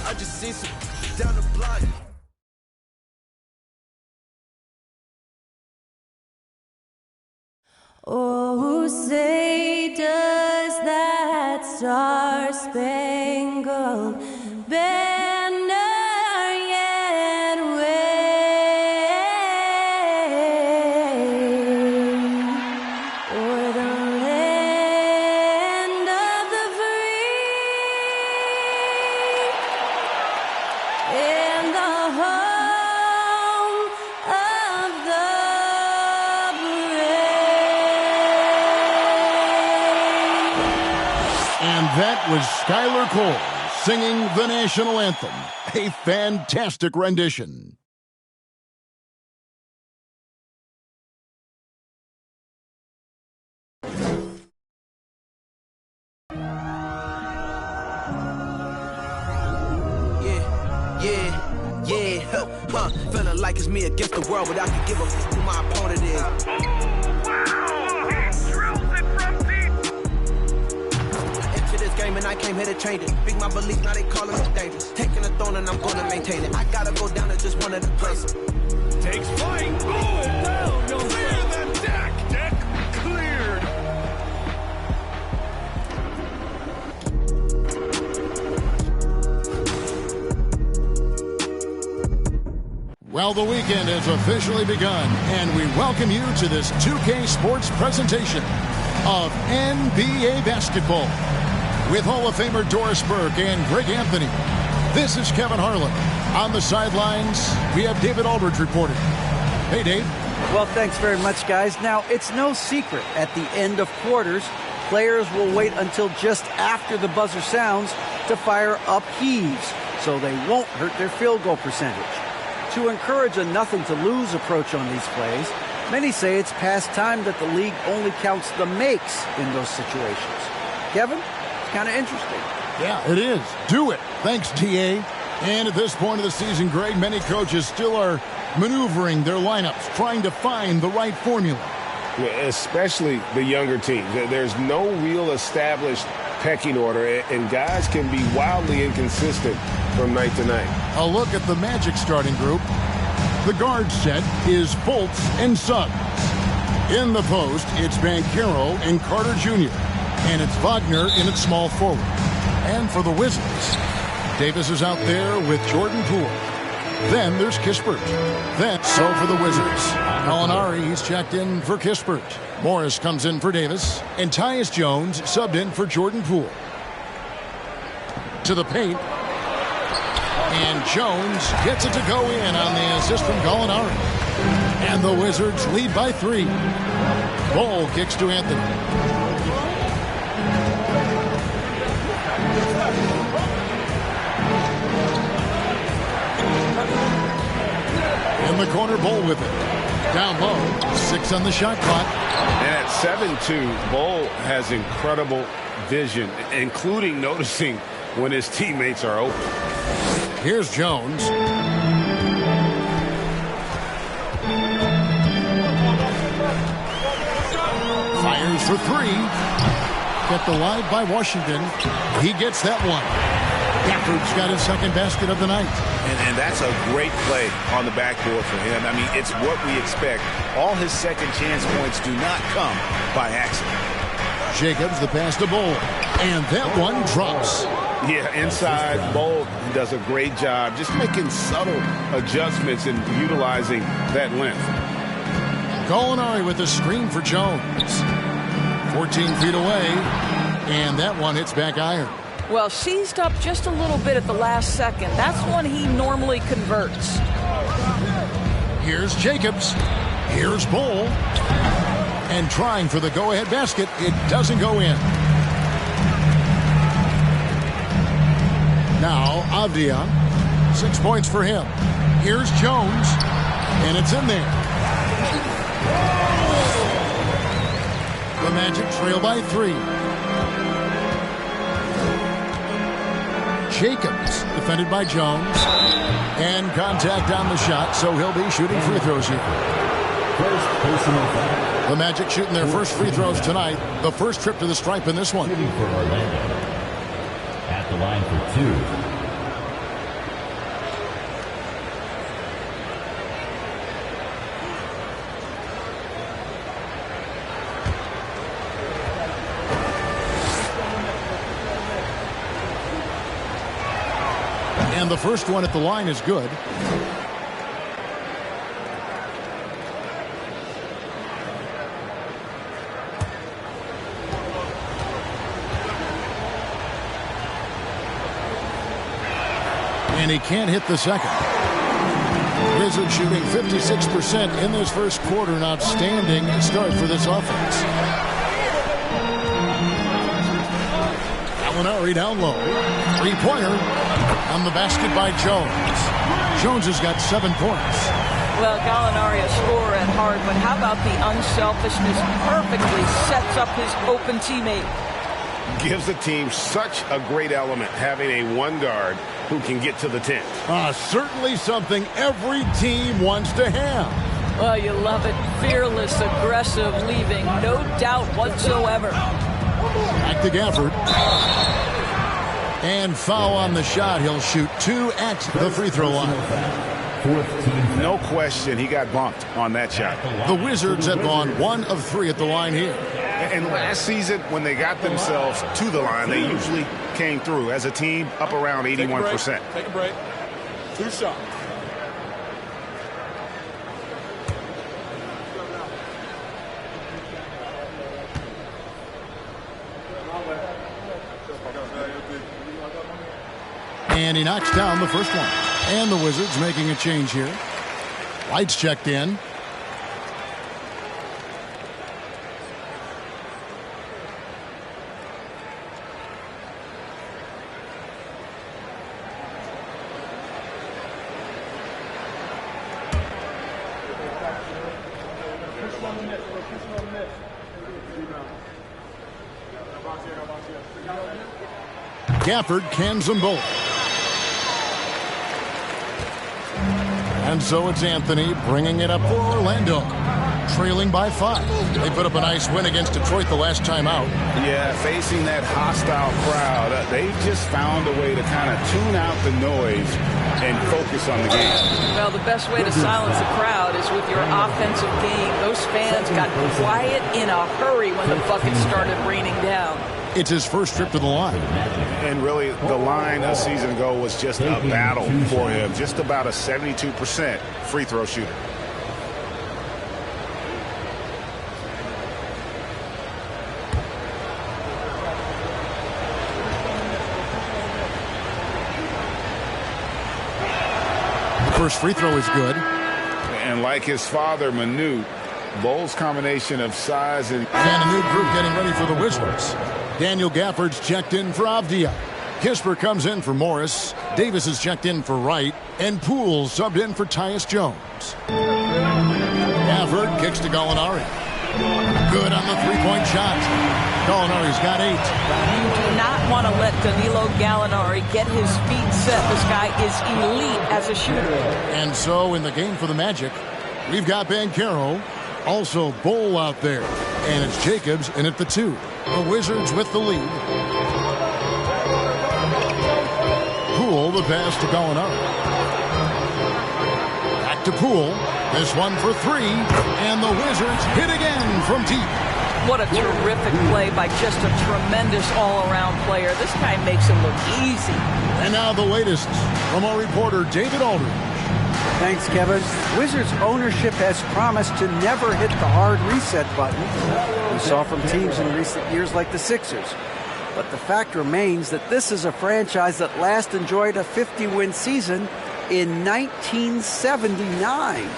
I just seen some down the block. Oh, say does that star-spangled banner yet wave o'er the land of the free and the home of the That was Skylar Cole singing the national anthem. A fantastic rendition. Feeling like it's me against the world, but I can give a f who my opponent is. And I came here to change it. Big my belief, now they calling me dangerous. Taking the throne and I'm gonna maintain it. I gotta go down to just one of the places. Takes flight, going down. You'll clear the deck. Deck cleared. Well, the weekend has officially begun, and we welcome you to this 2K Sports presentation of NBA basketball. With Hall of Famer Doris Burke and Greg Anthony, this is Kevin Harlan. On the sidelines, we have David Aldridge reporting. Hey, Dave. Well, thanks very much, guys. Now, it's no secret at the end of quarters, players will wait until just after the buzzer sounds to fire up heaves, so they won't hurt their field goal percentage. To encourage a nothing-to-lose approach on these plays, many say it's past time that the league only counts the makes in those situations. Kevin? Kind of interesting. Yeah, it is. Do it. Thanks, TA. And at this point of the season, Greg, many coaches still are maneuvering their lineups, trying to find the right formula. Yeah, especially the younger teams. There's no real established pecking order, and guys can be wildly inconsistent from night to night. A look at the Magic starting group. The guard set is Fultz and Suggs. In the post, it's Banchero and Carter Jr., and it's Wagner in its small forward. And for the Wizards, Davis is out there with Jordan Poole. Then there's Kispert. Then, so for the Wizards, Gallinari, he's checked in for Kispert. Morris comes in for Davis. And Tyus Jones subbed in for Jordan Poole. To the paint. And Jones gets it to go in on the assist from Gallinari. And the Wizards lead by 3. Ball kicks to Anthony. In the corner, Bol with it. Down low, 6 on the shot clock. And at 7-2, Bol has incredible vision, including noticing when his teammates are open. Here's Jones. Fires for 3. Kept alive by Washington. He gets that one. Gafford's got his second basket of the night. And that's a great play on the backboard for him. I mean, it's what we expect. All his second chance points do not come by accident. Jacobs, the pass to Bol. And that one drops. Yeah, inside, Bol does a great job just making subtle adjustments and utilizing that length. Gallinari with the screen for Jones. 14 feet away. And that one hits back iron. Well, seized up just a little bit at the last second. That's when he normally converts. Here's Jacobs. Here's Bol. And trying for the go-ahead basket. It doesn't go in. Now, Avdia. 6 points for him. Here's Jones. And it's in there. The Magic trail by 3. Jacobs, defended by Jones. And contact on the shot, so he'll be shooting free throws here. The Magic shooting their first free throws tonight. The first trip to the stripe in this one. At the line for 2. And the first one at the line is good. And he can't hit the second. Wizards shooting 56% in this first quarter. An outstanding start for this offense. Gallinari down low. Three-pointer on the basket by Jones. Jones has got 7 points. Well, Gallinari a scorer at heart, but how about the unselfishness? Perfectly sets up his open teammate. Gives the team such a great element having a one guard who can get to the 10. Certainly something every team wants to have. Well, you love it. Fearless, aggressive, leaving. No doubt whatsoever. Back to Gafford. And foul on the shot. He'll shoot 2 at the free throw line. No question he got bumped on that shot. The Wizards have gone 1 of 3 at the line here. And last season, when they got themselves to the line, they usually came through as a team up around 81%. Take a break. 2 shots. And he knocks down the first one. And the Wizards making a change here. Lights checked in. Gafford cans them both. And so it's Anthony bringing it up for Orlando. Trailing by 5. They put up a nice win against Detroit the last time out. Yeah, facing that hostile crowd, they've just found a way to kind of tune out the noise and focus on the game. Well, the best way to silence the crowd is with your offensive game. Those fans got quiet in a hurry when the buckets started raining down. It's his first trip to the line. And really, the line a season ago was just a battle for him. Just about a 72% free throw shooter. The first free throw is good. And like his father, Manute, Bowles' combination of size and a new group getting ready for the Wizards. Daniel Gafford's checked in for Avdia. Kisper comes in for Morris. Davis is checked in for Wright. And Poole subbed in for Tyus Jones. Gafford kicks to Gallinari. Good on the three-point shot. Gallinari's got 8. You do not want to let Danilo Gallinari get his feet set. This guy is elite as a shooter. And so in the game for the Magic, we've got Banchero. Also Bol out there. And it's Jacobs in at the 2. The Wizards with the lead. Poole, the pass to Gallinari. Back to Poole. This one for 3. And the Wizards hit again from deep. What a terrific play by just a tremendous all-around player. This guy makes it look easy. And now the latest from our reporter, David Aldridge. Thanks, Kevin. Wizards ownership has promised to never hit the hard reset button we saw from teams in recent years like the Sixers. But the fact remains that this is a franchise that last enjoyed a 50-win season in 1979.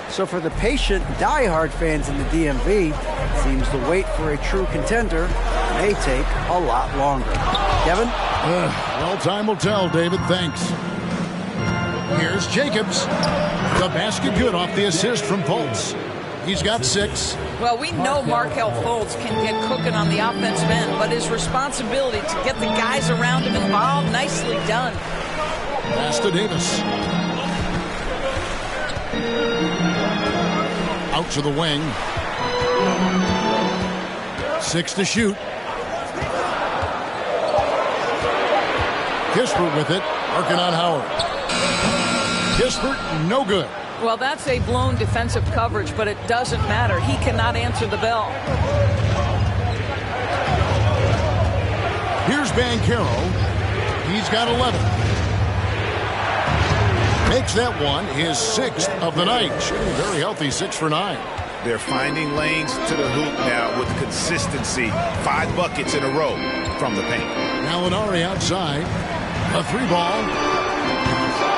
So for the patient, diehard fans in the DMV, it seems the wait for a true contender may take a lot longer. Kevin? Well, time will tell, David. Thanks. Here's Jacobs. The basket good off the assist from Fultz. He's got 6. Well, we know Markelle Fultz can get cooking on the offensive end, but his responsibility to get the guys around him involved, nicely done. Pass to Davis. Out to the wing. 6 to shoot. Kisper with it, working on Howard. Kisper, no good. Well, that's a blown defensive coverage, but it doesn't matter. He cannot answer the bell. Here's Banchero. He's got 11. Makes that one his 6th of the night. Shooting very healthy, 6 for 9. They're finding lanes to the hoop now with consistency. 5 buckets in a row from the paint. Gallinari outside. A 3-ball.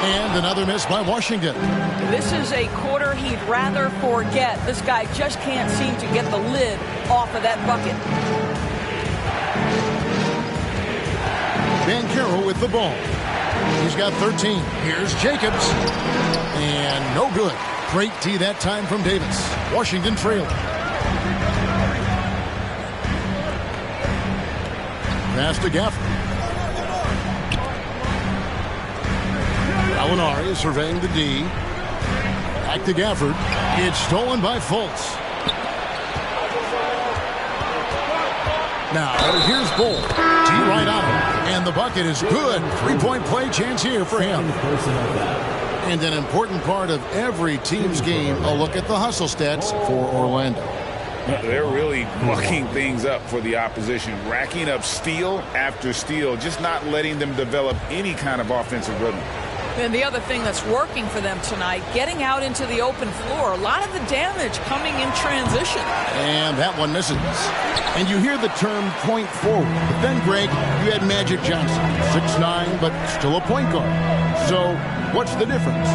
And another miss by Washington. This is a quarter he'd rather forget. This guy just can't seem to get the lid off of that bucket. Banchero with the ball. He's got 13. Here's Jacobs. And no good. Great tee that time from Davis. Washington trailing. Pass to Gafford. Gallinari is surveying the D. Back to Gafford. It's stolen by Fultz. Now, here's Bull. Tee right on him. And the bucket is good. 3-point play chance here for him. And an important part of every team's game, a look at the hustle stats for Orlando. They're really mucking things up for the opposition, racking up steal after steal, just not letting them develop any kind of offensive rhythm. And the other thing that's working for them tonight, getting out into the open floor. A lot of the damage coming in transition. And that one misses. And you hear the term point forward. But then, Greg, you had Magic Johnson, 6'9", but still a point guard. So what's the difference?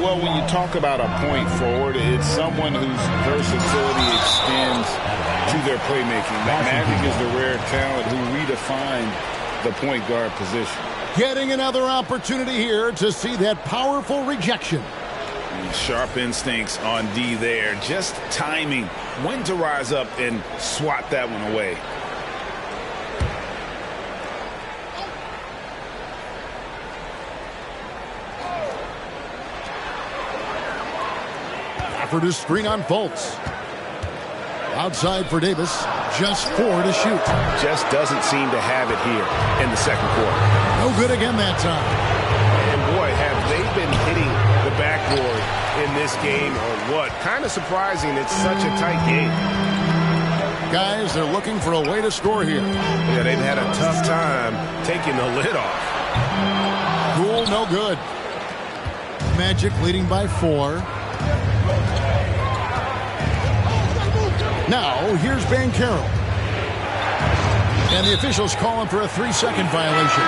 Well, when you talk about a point forward, it's someone whose versatility extends to their playmaking. Magic is the rare talent who redefined the point guard position. Getting another opportunity here to see that powerful rejection. Sharp instincts on D there. Just timing when to rise up and swat that one away. Gafford is screen on Fultz. Outside for Davis. Just 4 to shoot. Just doesn't seem to have it here in the second quarter. No good again that time. And boy, have they been hitting the backboard in this game or what? Kind of surprising. It's such a tight game. Guys, they're looking for a way to score here. Yeah, they've had a tough time taking the lid off. Cool, no good. Magic leading by 4. Now, here's Banchero. And the officials calling for a 3-second violation.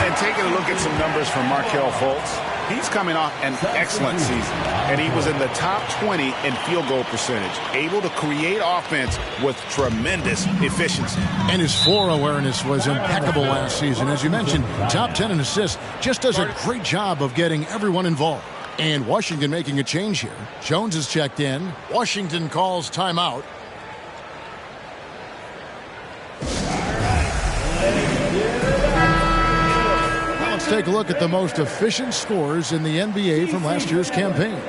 And taking a look at some numbers from Markelle Fultz. He's coming off an excellent season. And he was in the top 20 in field goal percentage. Able to create offense with tremendous efficiency. And his floor awareness was impeccable last season. As you mentioned, top 10 in assists. Just does a great job of getting everyone involved. And Washington making a change here. Jones is checked in. Washington calls timeout. Let's take a look at the most efficient scorers in the NBA from last year's campaign.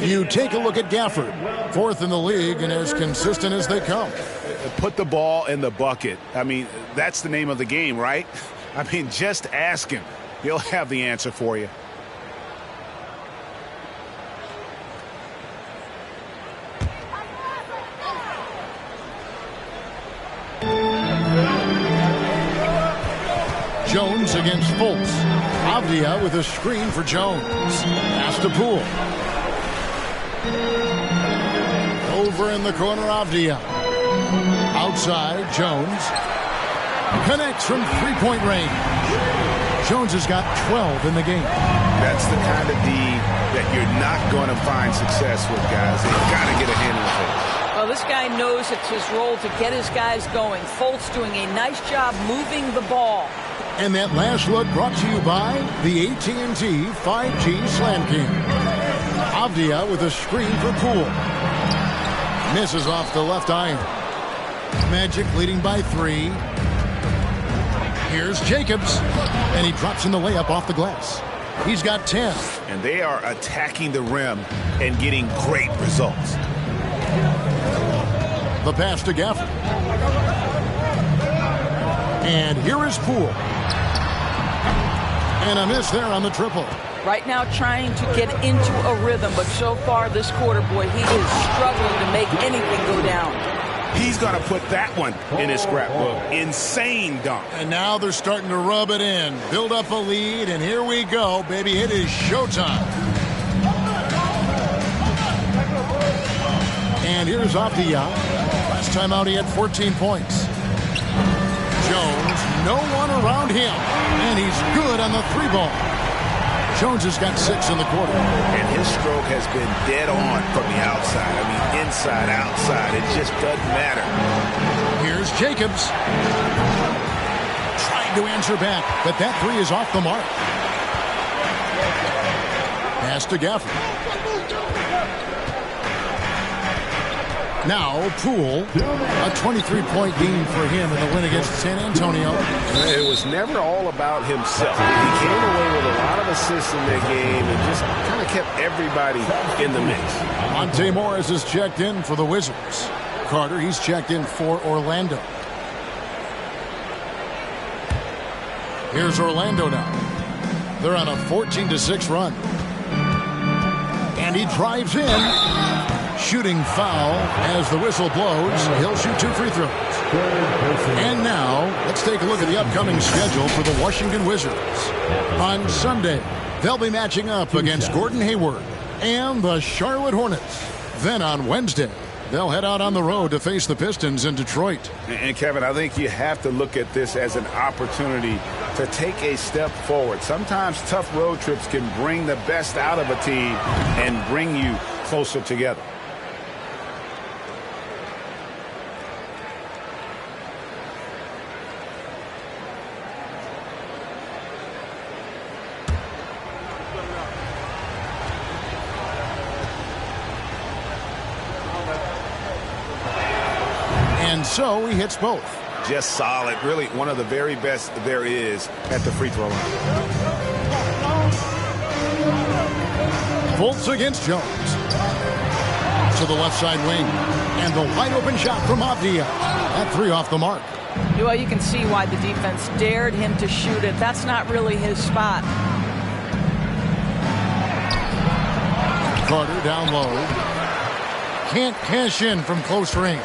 You take a look at Gafford, 4th in the league and as consistent as they come. Put the ball in the bucket. I mean, that's the name of the game, right? I mean, just ask him. He'll have the answer for you. Jones against Fultz. Avdia with a screen for Jones. Pass to Poole. Over in the corner, Avdia. Outside, Jones. Connects from 3-point range. Jones has got 12 in the game. That's the kind of D that you're not going to find success with, guys. They've got to get a handle of it. Well, this guy knows it's his role to get his guys going. Fultz doing a nice job moving the ball. And that last look brought to you by the AT&T 5G Slam King. Avdia with a screen for Poole. Misses off the left iron. Magic leading by 3. Here's Jacobs. And he drops in the layup off the glass. He's got 10. And they are attacking the rim and getting great results. The pass to Gafford. And here is Poole. And a miss there on the triple. Right now trying to get into a rhythm, but so far this quarter, boy, he is struggling to make anything go down. He's going to put that one in his scrapbook. Insane dunk. And now they're starting to rub it in. Build up a lead, and here we go, baby. It is showtime. And here's Avdia. Last time out, he had 14 points. Jones, no one around him. And he's good on the 3-ball. Jones has got 6 in the quarter. And his stroke has been dead on from the outside. I mean, inside, outside. It just doesn't matter. Here's Jacobs. Trying to answer back, but that 3 is off the mark. Pass to Gafford. Now, Poole, a 23-point game for him in the win against San Antonio. It was never all about himself. He came away with a lot of assists in that game and just kind of kept everybody in the mix. Monte Morris is checked in for the Wizards. Carter, he's checked in for Orlando. Here's Orlando now. They're on a 14-6 run. And he drives in. Shooting foul as the whistle blows. He'll shoot 2 free throws. And now, let's take a look at the upcoming schedule for the Washington Wizards. On Sunday, they'll be matching up against Gordon Hayward and the Charlotte Hornets. Then on Wednesday, they'll head out on the road to face the Pistons in Detroit. And Kevin, I think you have to look at this as an opportunity to take a step forward. Sometimes tough road trips can bring the best out of a team and bring you closer together. And so he hits both. Just solid. Really one of the very best there is at the free throw line. Fultz against Jones. To the left side wing. And the wide open shot from Avdia. That 3 off the mark. Well, you can see why the defense dared him to shoot it. That's not really his spot. Carter down low. Can't cash in from close range.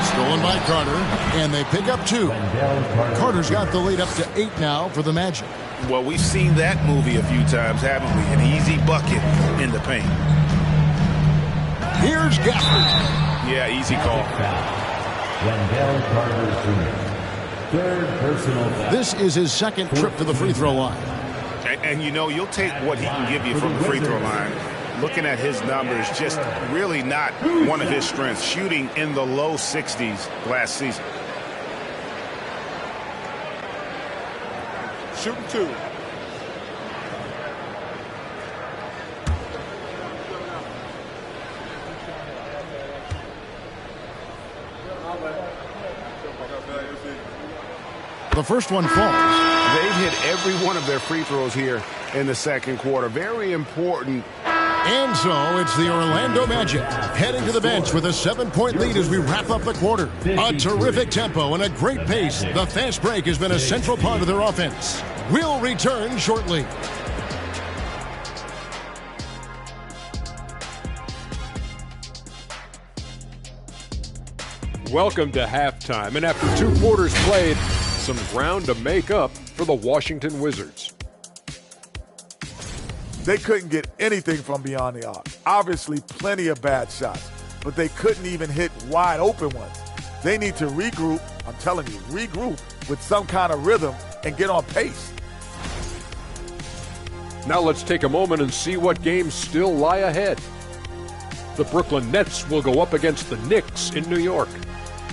Stolen by Carter, and they pick up 2. Carter's got the lead up to 8 now for the Magic. Well, we've seen that movie a few times, haven't we? An easy bucket in the paint. Here's Gafford. Yeah, easy call. Wendell Carter Jr. 3rd personal foul. This is his 2nd trip to the free throw line. And you know, you'll take what he can give you from the free throw line. Looking at his numbers, just really not one of his strengths. Shooting in the low 60s last season. Shooting 2. The first one falls. They've hit every one of their free throws here in the 2nd quarter. Very important. And so it's the Orlando Magic heading to the bench with a 7-point lead as we wrap up the quarter. A terrific tempo and a great pace. The fast break has been a central part of their offense. We'll return shortly. Welcome to halftime, and after 2 quarters played, some ground to make up for the Washington Wizards. They couldn't get anything from beyond the arc. Obviously, plenty of bad shots, but they couldn't even hit wide open ones. They need to regroup, I'm telling you, regroup with some kind of rhythm and get on pace. Now let's take a moment and see what games still lie ahead. The Brooklyn Nets will go up against the Knicks in New York.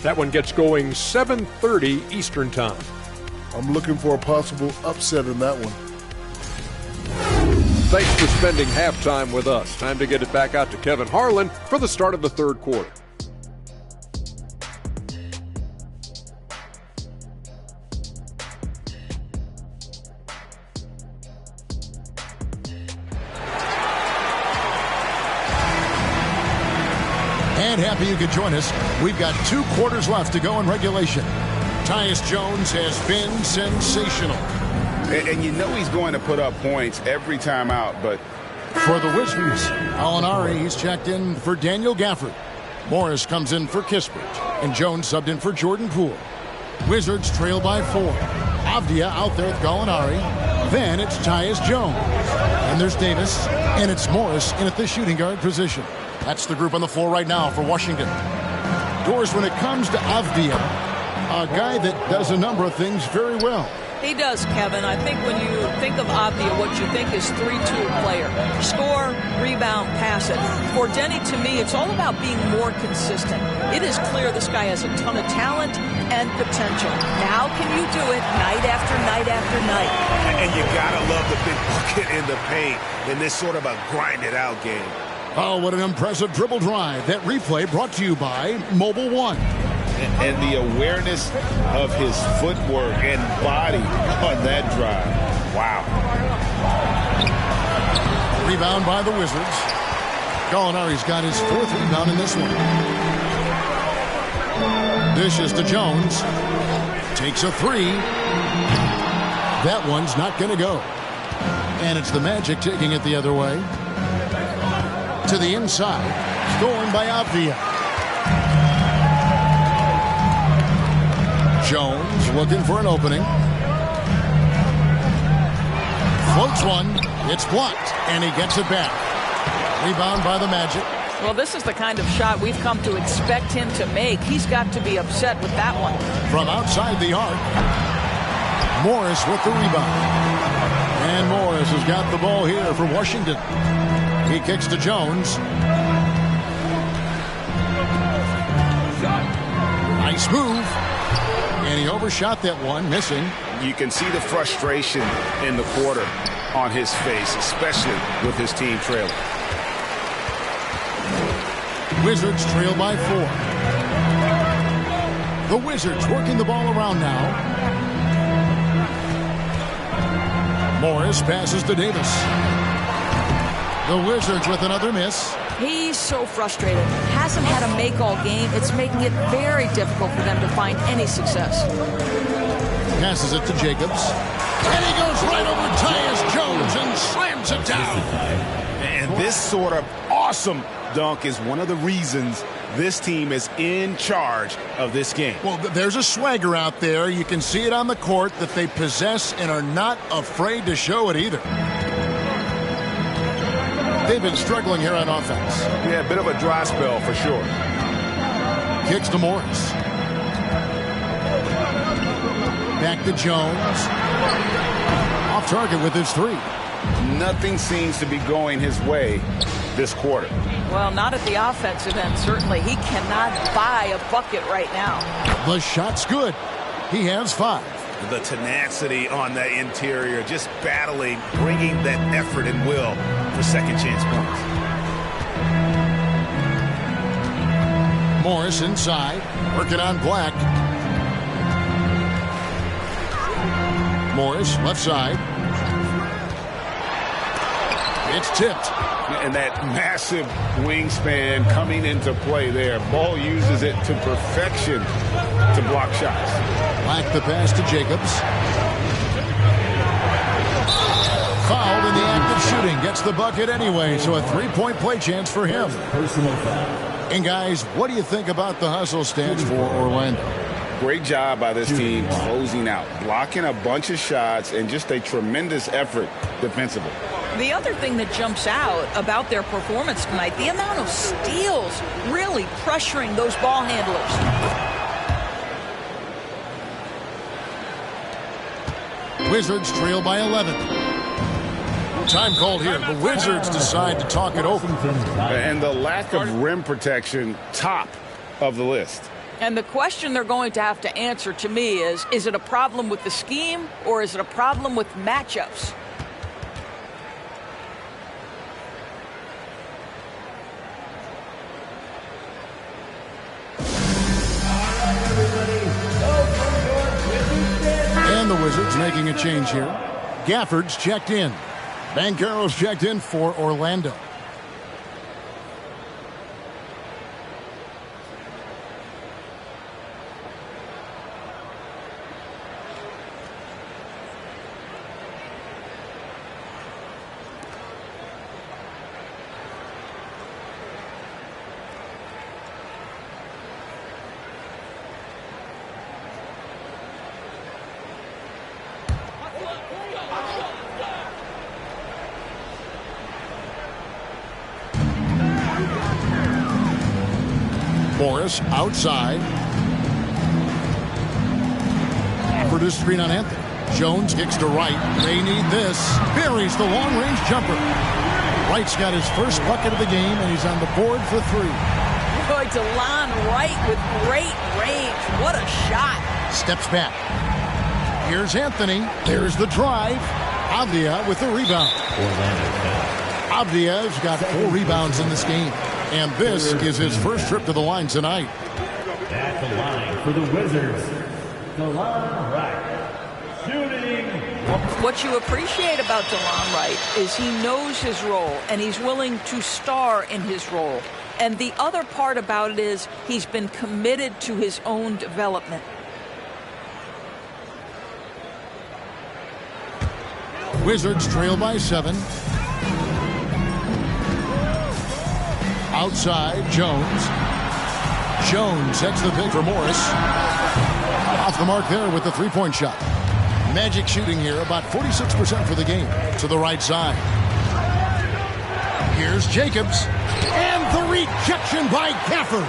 That one gets going 7:30 Eastern Time. I'm looking for a possible upset in that one. Thanks for spending halftime with us. Time to get it back out to Kevin Harlan for the start of the 3rd quarter. And happy you could join us. We've got 2 quarters left to go in regulation. Tyus Jones has been sensational. And you know he's going to put up points every time out, but for the Wizards, Alinari, he's checked in for Daniel Gafford. Morris comes in for Kispert, and Jones subbed in for Jordan Poole. Wizards trail by 4. Avdia out there with Gallinari. Then it's Tyus Jones. And there's Davis. And it's Morris in at the shooting guard position. That's the group on the floor right now for Washington. Doors, when it comes to Avdia, a guy that does a number of things very well. He does, Kevin. I think when you think of Avdia, what you think is 3-tool player. Score, rebound, pass it. For Denny, to me, it's all about being more consistent. It is clear this guy has a ton of talent and potential. Now can you do it night after night after night? And you gotta love the big bucket in the paint in this sort of a grinded-out game. Oh, what an impressive dribble drive. That replay brought to you by Mobile One. And the awareness of his footwork and body on that drive. Wow. Rebound by the Wizards. Gallinari's got his 4th rebound in this one. Dishes to Jones. Takes a 3. That one's not going to go. And it's the Magic taking it the other way. To the inside. Stolen by Avdia. Jones looking for an opening. Floats one. It's blocked. And he gets it back. Rebound by the Magic. Well, this is the kind of shot we've come to expect him to make. He's got to be upset with that one. From outside the arc. Morris with the rebound. And Morris has got the ball here for Washington. He kicks to Jones. Nice move. And he overshot that one, missing. You can see the frustration in the quarter on his face, especially with his team trailing. Wizards trail by 4. The Wizards working the ball around now. Morris passes to Davis. The Wizards with another miss. He's so frustrated. Hasn't had a make all game. It's making it very difficult for them to find any success. Passes it to Jacobs. And he goes right over Tyus Jones and slams it down. And this sort of awesome dunk is one of the reasons this team is in charge of this game. Well, there's a swagger out there. You can see it on the court that they possess and are not afraid to show it either. They've been struggling here on offense. Yeah, a bit of a dry spell for sure. Kicks to Morris. Back to Jones. Off target with his 3. Nothing seems to be going his way this quarter. Well, not at the offensive end, certainly. He cannot buy a bucket right now. The shot's good. He has 5. The tenacity on the interior, just battling, bringing that effort and will for second chance points. Morris inside, working on Black. Morris, left side. It's tipped. And that massive wingspan coming into play there. Ball uses it to perfection to block shots. Black the pass to Jacobs. Fouled in the act of shooting. Gets the bucket anyway, so a 3-point play chance for him. And guys, what do you think about the hustle stats for Orlando? Great job by this team closing out, blocking a bunch of shots, and just a tremendous effort defensively. The other thing that jumps out about their performance tonight, the amount of steals really pressuring those ball handlers. Wizards trail by 11. Time called here. The Wizards decide to talk it over. And the lack of rim protection, top of the list. And the question they're going to have to answer to me is it a problem with the scheme or is it a problem with matchups? And the Wizards making a change here. Gafford's checked in. Banchero's checked in for Orlando. Morris outside. For this screen on Anthony. Jones kicks to Wright. They need this. Buries the long-range jumper. Wright's got his first bucket of the game, and he's on the board for 3. Boy, DeLon Wright with great range. What a shot. Steps back. Here's Anthony. There's the drive. Avdia with the rebound. Avdia's got 4 rebounds in this game. And this is his first trip to the line tonight. At the line for the Wizards, DeLon Wright. Shooting. What you appreciate about DeLon Wright is he knows his role, and he's willing to star in his role. And the other part about it is he's been committed to his own development. Wizards trail by 7. Outside, Jones. Jones sets the pick for Morris. Off the mark there with the three-point shot. Magic shooting here, about 46% for the game. To the right side. Here's Jacobs. And the rejection by Gafford.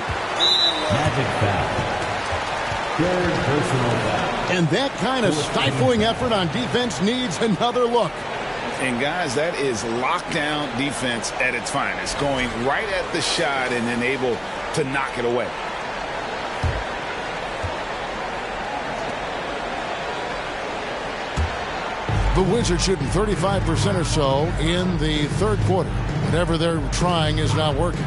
Magic foul. Third personal foul. And that kind of stifling effort on defense needs another look. And guys, that is lockdown defense at its finest. Going right at the shot and then able to knock it away. The Wizards shooting 35% or so in the third quarter. Whatever they're trying is not working.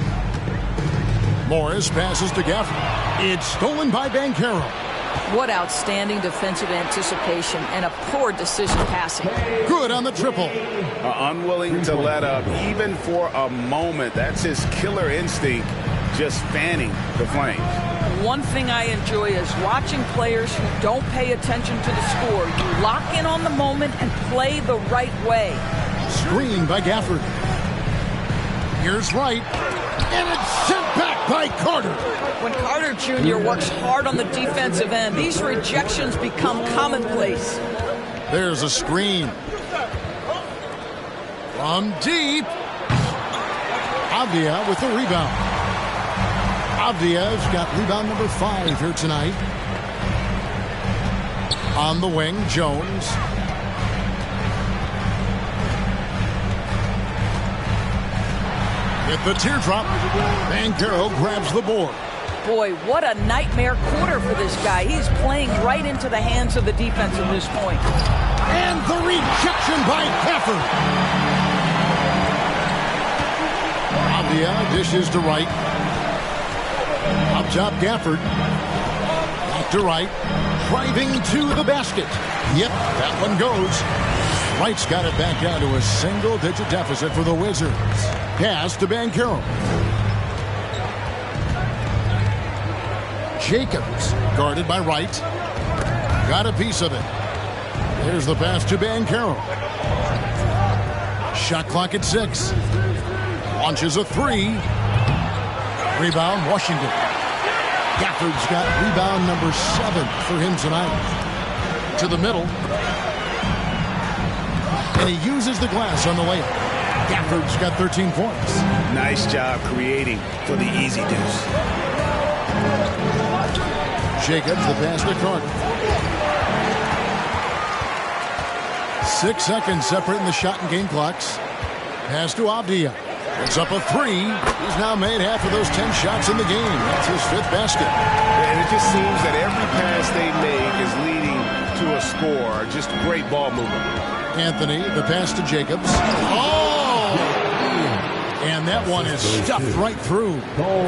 Morris passes to Gafford. It's stolen by Banchero. What outstanding defensive anticipation and a poor decision passing. Good on the triple. Unwilling to let up even for a moment. That's his killer instinct, just fanning the flames. One thing I enjoy is watching players who don't pay attention to the score. You lock in on the moment and play the right way. Screen by Gafford. Here's Wright. And it's sent back by Carter. When Carter Jr. works hard on the defensive end, these rejections become commonplace. There's a screen. From deep. Avdia with the rebound. Avdia's got rebound number 5 here tonight. On the wing, Jones. With the teardrop, Banchero grabs the board. Boy, what a nightmare quarter for this guy. He's playing right into the hands of the defense at this point. And the rejection by Gafford. Avdia dishes to Wright. Up top, Gafford. Back to Wright. Driving to the basket. Yep, that one goes. Wright's got it back down to a single-digit deficit for the Wizards. Pass to Banchero. Jacobs, guarded by Wright. Got a piece of it. There's the pass to Banchero. Shot clock at 6. Launches a 3. Rebound, Washington. Gafford's got rebound number 7 for him tonight. To the middle. And he uses the glass on the layup. Gafford's got 13 points. Nice job creating for the easy deuce. Jacobs, the pass to Carter. 6 seconds separating the shot and game clocks. Pass to Avdia. It's up a 3. He's now made half of those 10 shots in the game. That's his 5th basket. And it just seems that every pass they make is leading to a score. Just great ball movement. Anthony, the pass to Jacobs. Oh! And that one is stuffed right through.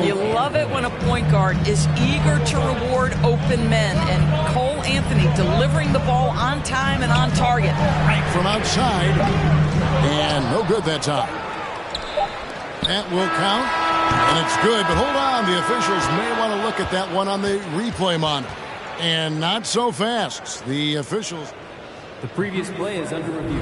You love it when a point guard is eager to reward open men. And Cole Anthony delivering the ball on time and on target. Right from outside. And no good that time. That will count. And it's good. But hold on. The officials may want to look at that one on the replay monitor. And not so fast. The officials... The previous play is under review.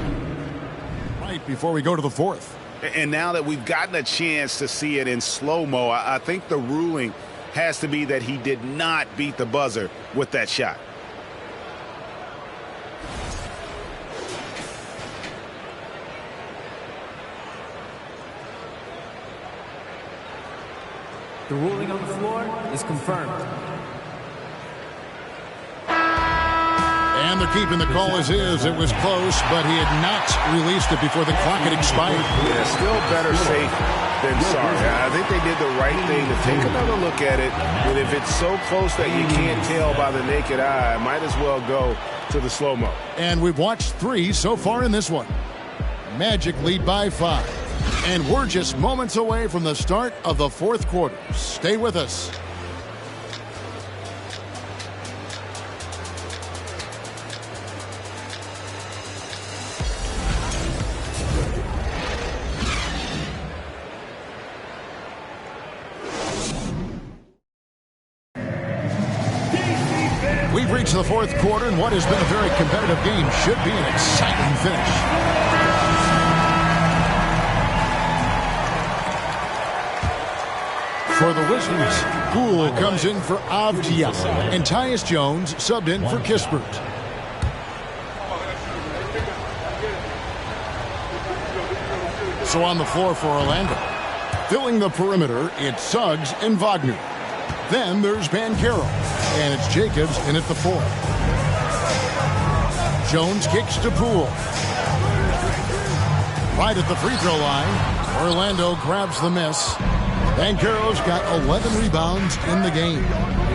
Right before we go to the 4th. And now that we've gotten a chance to see it in slow-mo, I think the ruling has to be that he did not beat the buzzer with that shot. The ruling on the floor is confirmed. And they're keeping the call as is. It was close, but he had not released it before the clock had expired. Yeah, still better safe than sorry. I think they did the right thing to take another look at it. And if it's so close that you can't tell by the naked eye, might as well go to the slow-mo. And we've watched 3 so far in this one. Magic lead by 5. And we're just moments away from the start of the 4th quarter. Stay with us. We've reached the 4th quarter, and what has been a very competitive game should be an exciting finish. For the Wizards, Poole comes in for Avdia, and Tyus Jones subbed in for Kispert. So on the floor for Orlando. Filling the perimeter, it's Suggs and Wagner. Then there's Banchero, and it's Jacobs in at the 4. Jones kicks to Poole. Right at the free throw line, Orlando grabs the miss. Banchero's got 11 rebounds in the game.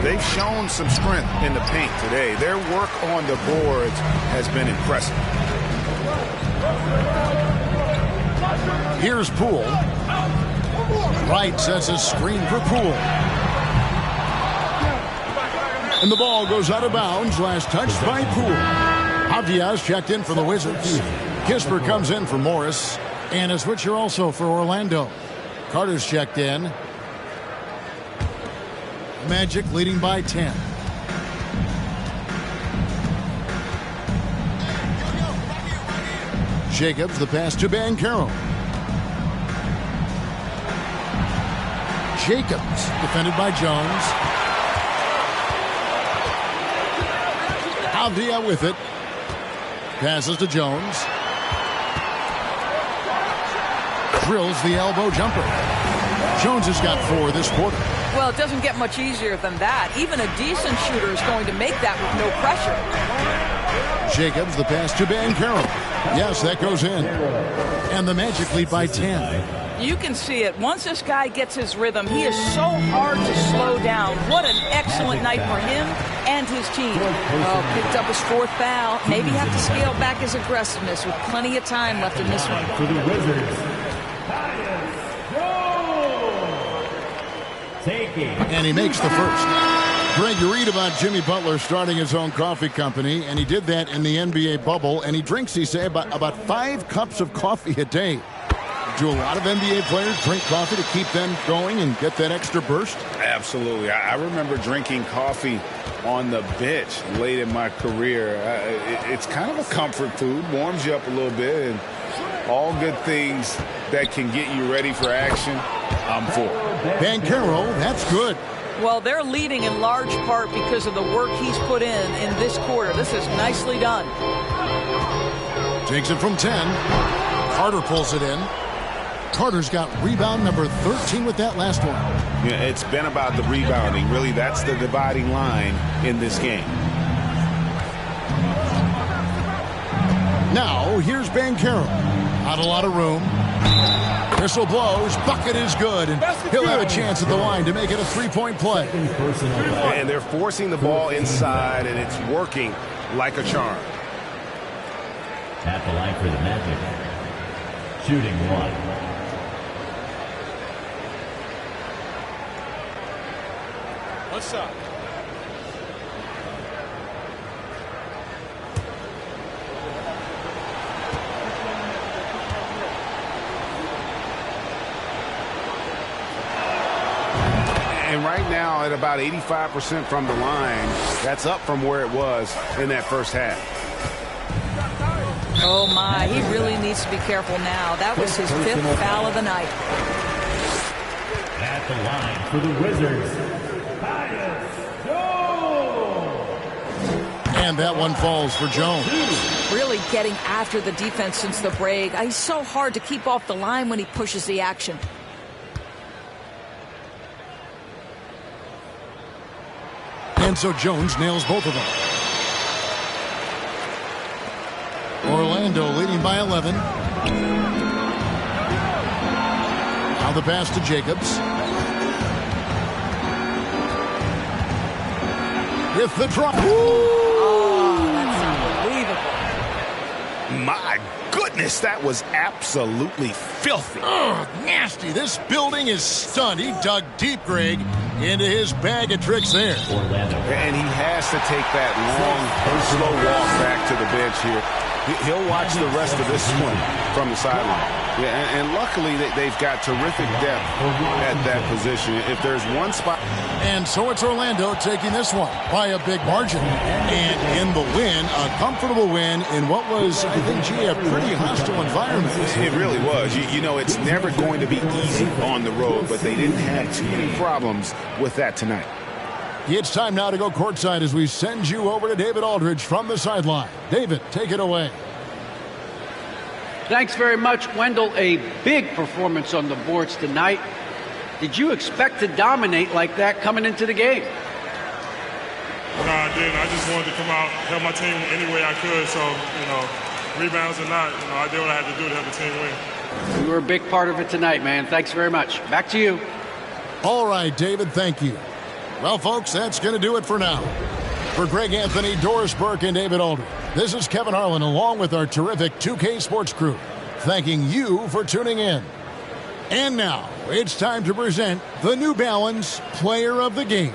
They've shown some strength in the paint today. Their work on the boards has been impressive. Here's Poole. Wright sets a screen for Poole. And the ball goes out of bounds. Last touched by Poole. Avdia's checked in for the Wizards. Kispert comes in for Morris. And a switcher also for Orlando. Carter's checked in. Magic leading by 10. Jacobs, the pass to Banchero. Jacobs, defended by Jones. Avdia with it. Passes to Jones. Drills the elbow jumper. Jones has got 4 this quarter. Well, it doesn't get much easier than that. Even a decent shooter is going to make that with no pressure. Jacobs, the pass to Banchero. Yes, that goes in. And the Magic lead by 10. You can see it. Once this guy gets his rhythm, he is so hard to slow down. What an excellent night for him and his team. Oh, picked up his 4th foul. Maybe have to scale back his aggressiveness with plenty of time left in this one. For the Wizards, And he makes the first. Greg, you read about Jimmy Butler starting his own coffee company, and he did that in the NBA bubble, and he drinks, he say, about 5 cups of coffee a day. Do a lot of NBA players drink coffee to keep them going and get that extra burst? Absolutely. I remember drinking coffee on the bench late in my career. It's kind of a comfort food, warms you up a little bit, and all good things that can get you ready for action, I'm for. Banchero, that's good. Well, they're leading in large part because of the work he's put in this quarter. This is nicely done. Takes it from 10. Carter pulls it in. Carter's got rebound number 13 with that last one. Yeah, it's been about the rebounding. Really, that's the dividing line in this game. Now, here's Banchero. Not a lot of room. Whistle blows. Bucket is good. And he'll have a chance at the line to make it a 3-point play. And they're forcing the ball inside, and it's working like a charm. At the line for the Magic, shooting 1. What's up? And right now at about 85% from the line, that's up from where it was in that first half. Oh, my. He really needs to be careful now. That was his 5th foul of the night. At the line for the Wizards, And that one falls for Jones. Really getting after the defense since the break. He's so hard to keep off the line when he pushes the action. And so Jones nails both of them. Orlando leading by 11. Now the pass to Jacobs. With the drop. Oh, that's unbelievable. My goodness, that was absolutely filthy. Oh, nasty. This building is stunned. He dug deep, Greg, into his bag of tricks there. And he has to take that long, slow walk back to the bench here. He'll watch the rest of this one from the sideline. Yeah, and luckily they've got terrific depth at that position. If there's one spot. And so it's Orlando taking this one by a big margin. And in the win, a comfortable win in what was, I think, a pretty hostile environment. It really was. You know, it's never going to be easy on the road, but they didn't have too many problems with that tonight. It's time now to go courtside as we send you over to David Aldridge from the sideline. David, take it away. Thanks very much, Wendell. A big performance on the boards tonight. Did you expect to dominate like that coming into the game? No, I didn't. I just wanted to come out, help my team any way I could. So, rebounds or not, I did what I had to do to help the team win. You were a big part of it tonight, man. Thanks very much. Back to you. All right, David, thank you. Well, folks, that's going to do it for now. For Greg Anthony, Doris Burke, and David Aldridge, this is Kevin Harlan along with our terrific 2K Sports crew, thanking you for tuning in. And now, it's time to present the New Balance Player of the Game.